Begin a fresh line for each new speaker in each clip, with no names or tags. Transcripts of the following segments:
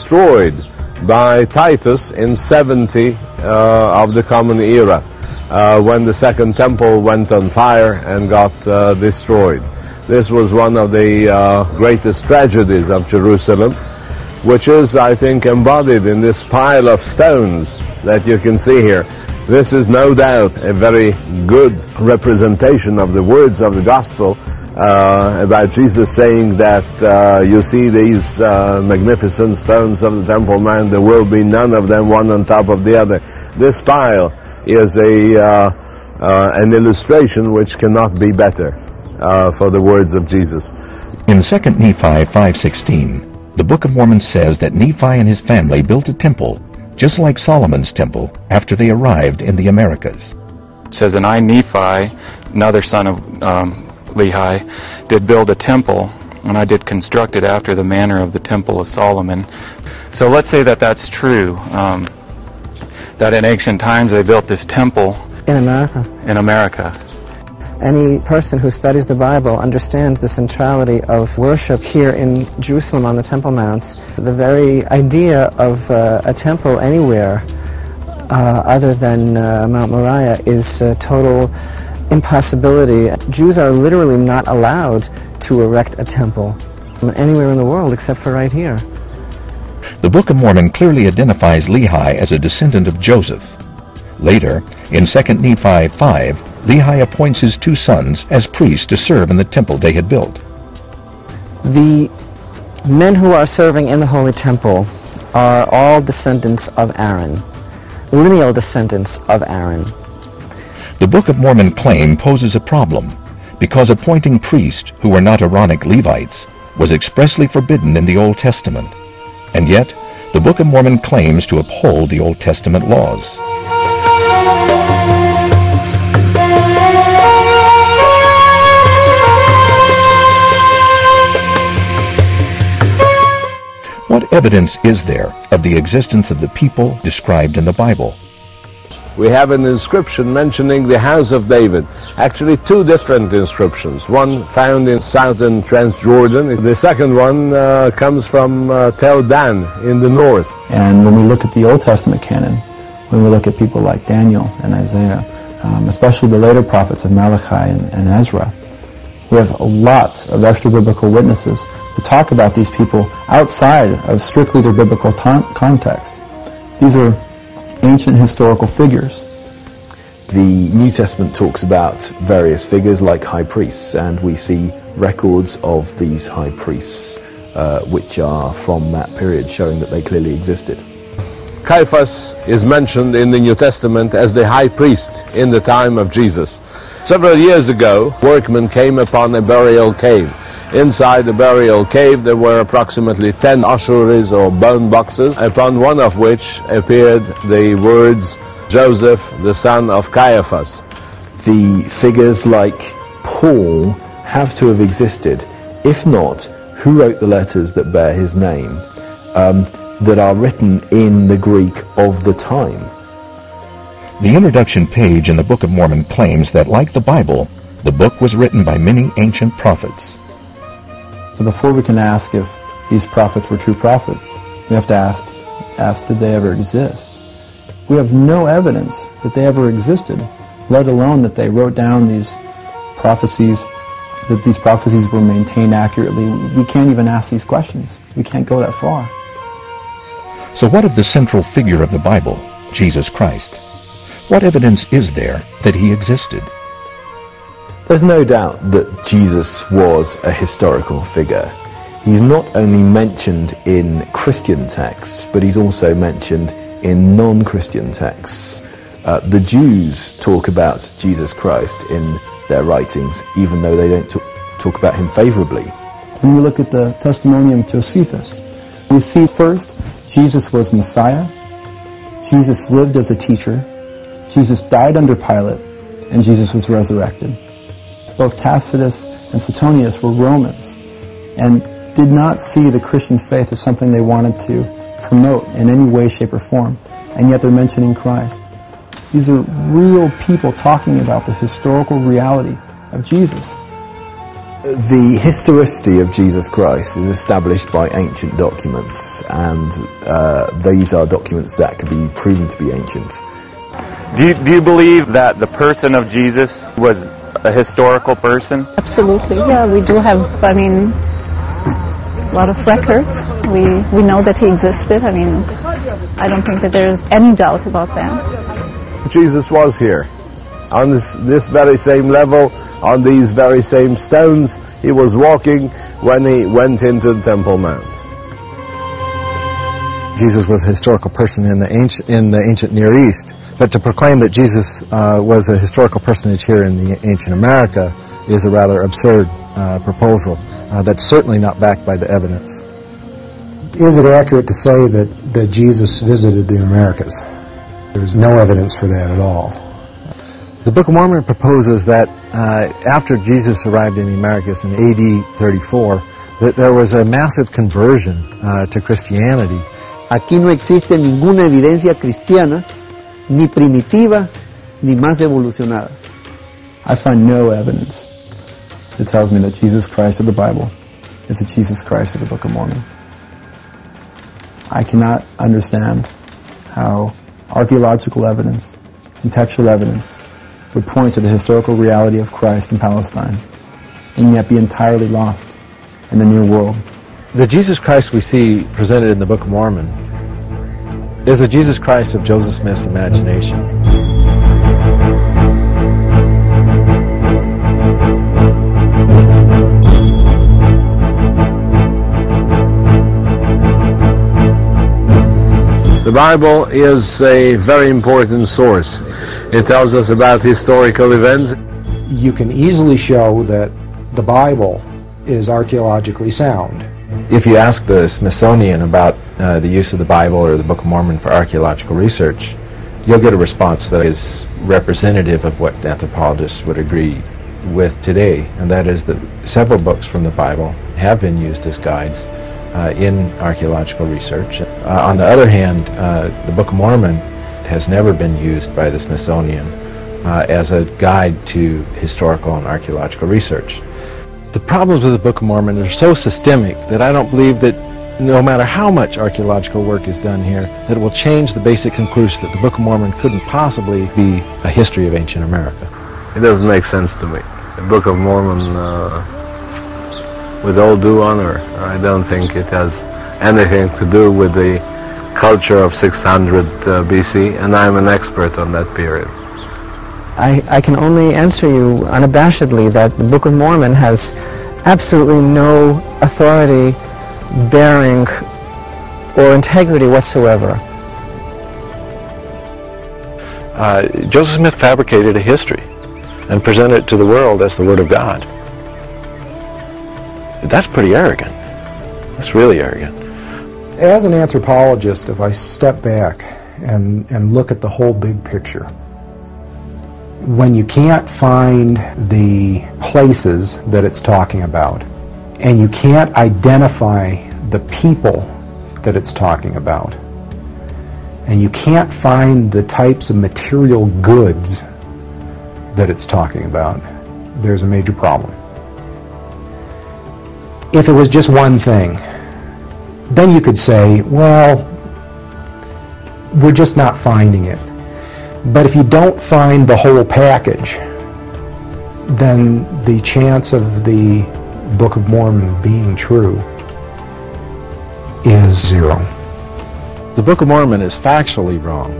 destroyed by Titus in 70 of the Common Era, when the Second Temple went on fire and got destroyed. This was one of the greatest tragedies of Jerusalem, which is, I think, embodied in this pile of stones that you can see here. This is no doubt a very good representation of the words of the gospel about Jesus saying that you see these magnificent stones of the Temple Mount, there will be none of them one on top of the other. This pile is an illustration which cannot be better for the words of Jesus.
In 2 Nephi 5:16, the Book of Mormon says that Nephi and his family built a temple, just like Solomon's temple, after they arrived in the Americas.
It says, and I, Nephi, another son of Lehi, did build a temple, and I did construct it after the manner of the temple of Solomon. So let's say that that's true, that in ancient times they built this temple
in
America.
Any person who studies the Bible understands the centrality of worship here in Jerusalem on the Temple Mount. The very idea of a temple anywhere other than Mount Moriah is a total impossibility. Jews are literally not allowed to erect a temple anywhere in the world except for right here.
The Book of Mormon clearly identifies Lehi as a descendant of Joseph. Later, in 2 Nephi 5, Lehi appoints his two sons as priests to serve in the temple they had built.
The men who are serving in the Holy Temple are all descendants of Aaron, lineal descendants of Aaron.
The Book of Mormon claim poses a problem because appointing priests who were not Aaronic Levites was expressly forbidden in the Old Testament. And yet, the Book of Mormon claims to uphold the Old Testament laws. What evidence is there of the existence of the people described in the Bible?
We have an inscription mentioning the house of David. Actually, two different inscriptions. One found in southern Transjordan. The second one comes from Tel Dan in the north.
And when we look at the Old Testament canon, when we look at people like Daniel and Isaiah, especially the later prophets of Malachi and Ezra, we have lots of extra-biblical witnesses to talk about these people outside of strictly their biblical context. These are ancient historical figures.
The New Testament talks about various figures like high priests, and we see records of these high priests which are from that period, showing that they clearly existed.
Caiaphas is mentioned in the New Testament as the high priest in the time of Jesus. Several years ago, workmen came upon a burial cave. Inside the burial cave there were approximately 10 ossuaries or bone boxes, upon one of which appeared the words, Joseph, the son of Caiaphas.
The figures like Paul have to have existed. If not, who wrote the letters that bear his name, that are written in the Greek of the time?
The introduction page in the Book of Mormon claims that, like the Bible, the book was written by many ancient prophets.
So before we can ask if these prophets were true prophets, we have to ask did they ever exist? We have no evidence that they ever existed, let alone that they wrote down these prophecies, that these prophecies were maintained accurately. We can't even ask these questions. We can't go that far.
So what of the central figure of the Bible, Jesus Christ? What evidence is there that he existed?
There's no doubt that Jesus was a historical figure. He's not only mentioned in Christian texts, but he's also mentioned in non-Christian texts. The Jews talk about Jesus Christ in their writings, even though they don't talk about him favorably.
When we look at the Testimonium Josephus, we see first, Jesus was Messiah, Jesus lived as a teacher, Jesus died under Pilate, and Jesus was resurrected. Both Tacitus and Suetonius were Romans and did not see the Christian faith as something they wanted to promote in any way, shape, or form, and yet they're mentioning Christ. These are real people talking about the historical reality of Jesus.
The historicity of Jesus Christ is established by ancient documents, and these are documents that can be proven to be ancient.
Do you believe that the person of Jesus was a historical person?
Absolutely, yeah. We do have, a lot of records. We know that he existed. I don't think that there's any doubt about that.
Jesus was here. On this very same level, on these very same stones, he was walking when he went into the Temple Mount.
Jesus was a historical person in the ancient Near East, but to proclaim that Jesus was a historical personage here in the ancient America is a rather absurd proposal that's certainly not backed by the evidence.
Is it accurate to say that Jesus visited the Americas? There's no evidence for that at all.
The Book of Mormon proposes that after Jesus arrived in the Americas in AD 34, that there was a massive conversion to Christianity.
Aquí no existe ninguna evidencia cristiana, ni primitiva, ni más evolucionada.
I find no evidence that tells me that Jesus Christ of the Bible is the Jesus Christ of the Book of Mormon. I cannot understand how archaeological evidence and textual evidence would point to the historical reality of Christ in Palestine and yet be entirely lost in the New World.
The Jesus Christ we see presented in the Book of Mormon is the Jesus Christ of Joseph Smith's imagination.
The Bible is a very important source. It tells us about historical events.
You can easily show that the Bible is archaeologically sound.
If you ask the Smithsonian about the use of the Bible or the Book of Mormon for archaeological research, you'll get a response that is representative of what anthropologists would agree with today, and that is that several books from the Bible have been used as guides in archaeological research. On the other hand, the Book of Mormon has never been used by the Smithsonian as a guide to historical and archaeological research.
The problems with the Book of Mormon are so systemic that I don't believe that no matter how much archaeological work is done here, that it will change the basic conclusion that the Book of Mormon couldn't possibly be a history of ancient America.
It doesn't make sense to me. The Book of Mormon, with all due honor, I don't think it has anything to do with the culture of 600 BC, and I'm an expert on that period.
I can only answer you unabashedly that the Book of Mormon has absolutely no authority, bearing, or integrity whatsoever.
Joseph Smith fabricated a history and presented it to the world as the Word of God. That's pretty arrogant. That's really arrogant. As an anthropologist, if I step back and look at the whole big picture, when you can't find the places that it's talking about, and you can't identify the people that it's talking about, and you can't find the types of material goods that it's talking about, there's a major problem. If it was just one thing, then you could say, well, we're just not finding it. But if you don't find the whole package, then the chance of the Book of Mormon being true is zero. The Book of Mormon is factually wrong.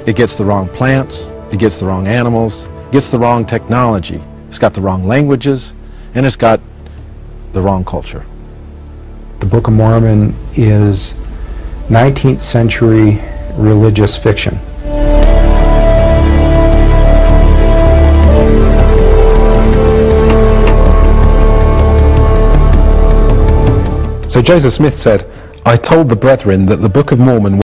It gets the wrong plants, it gets the wrong animals, it gets the wrong technology, it's got the wrong languages, and it's got the wrong culture. The Book of Mormon is 19th century religious fiction.
So Joseph Smith said, "I told the brethren that the Book of Mormon